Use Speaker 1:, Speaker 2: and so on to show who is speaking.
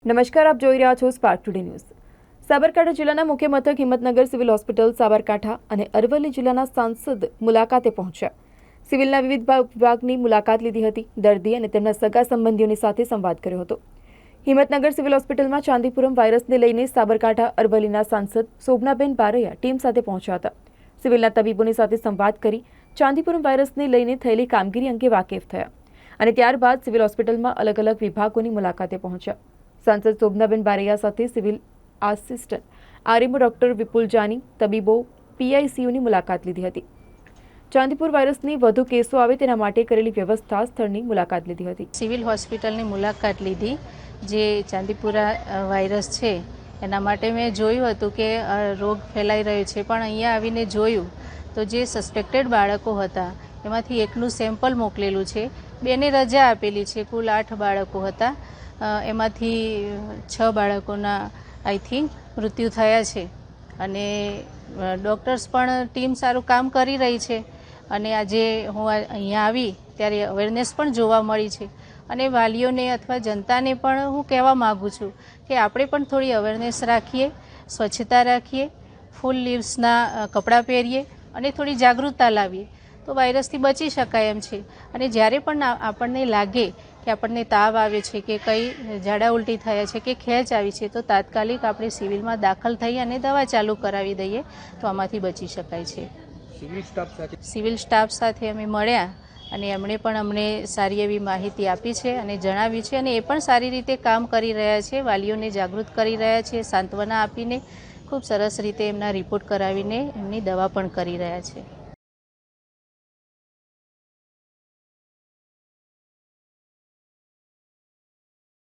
Speaker 1: નમસ્કાર, આપ જોઈ રહ્યા છો સ્પાર્ક ટુડે ન્યૂઝ। સાબરકાંઠા જિલ્લાના મુખ્ય મથક હિંમતનગર સિવિલ હોસ્પિટલ સાબરકાંઠા અને અરવલ્લી જિલ્લાના સાંસદ મુલાકાતે પહોંચ્યા। સિવિલના વિવિધ વિભાગની મુલાકાત લીધી હતી। દર્દી અને તેમના સગા સંબંધીઓની સાથે સંવાદ કર્યો હતો। હિંમતનગર સિવિલ હોસ્પિટલમાં ચાંદીપુરમ વાયરસને લઈને સાબરકાંઠા અરવલ્લીના સાંસદ શોભનાબેન બારૈયા ટીમ સાથે પહોંચ્યા હતા। સિવિલના તબીબોની સાથે સંવાદ કરી ચાંદીપુરમ વાયરસને લઈને થયેલી કામગીરી અંગે વાકેફ થયા અને ત્યારબાદ સિવિલ હોસ્પિટલમાં અલગ અલગ વિભાગોની મુલાકાતે પહોંચ્યા। सांसद शोभनाबेन बारैया साथे सिविल आसिस्टंट आरएमओ डॉक्टर विपुल जानी तबीबो पीआईसीयूनी मुलाकात लीधी हती। चांदीपुर वायरसनी વધુ કેસો આવે તેના માટે કરેલી વ્યવસ્થા સ્થળની મુલાકાત લીધી હતી।
Speaker 2: સિવિલ હોસ્પિટલની મુલાકાત લીધી। જે ચાંદીપુરા વાયરસ છે એના માટે મેં જોયું હતું કે રોગ ફેલાઈ રહ્યો છે, પણ અહીંયા આવીને જોયું તો જે સસ્પેક્ટેડ બાળકો હતા એમાંથી એકનું સેમ્પલ મોકલેલું છે, બેને રજા આપેલી છે। કુલ 8 બાળકો હતા, એમાંથી 6 બાળકોના આઈ થિંક મૃત્યુ થયા છે અને ડૉક્ટર્સ પણ ટીમ સારું કામ કરી રહી છે। અને આજે હું અહીંયા આવી ત્યારે અવેરનેસ પણ જોવા મળી છે અને વાલીઓને અથવા જનતાને પણ હું કહેવા માગું છું કે આપણે પણ થોડી અવેરનેસ રાખીએ, સ્વચ્છતા રાખીએ, ફૂલ લીવ્સના કપડાં પહેરીએ અને થોડી જાગૃતતા લાવીએ તો વાયરસથી બચી શકાય એમ છે। અને જ્યારે પણ આપણને લાગે કે આપણને તાવ આવે છે કે કંઈ ઝાડા ઉલટી થયા છે કે ખેંચ આવી છે તો તાત્કાલિક આપણે સિવિલમાં દાખલ થઈ અને દવા ચાલુ કરાવી દઈએ તો આમાંથી બચી શકાય છે। સિવિલ સ્ટાફ સાથે અમે મળ્યા અને એમણે પણ અમને સારી એવી માહિતી આપી છે અને જણાવી છે અને એ પણ સારી રીતે કામ કરી રહ્યા છે, વાલીઓને જાગૃત કરી રહ્યા છે, સાંત્વના આપીને ખૂબ સરસ રીતે એમના રિપોર્ટ કરાવીને એમની દવા પણ કરી રહ્યા છે।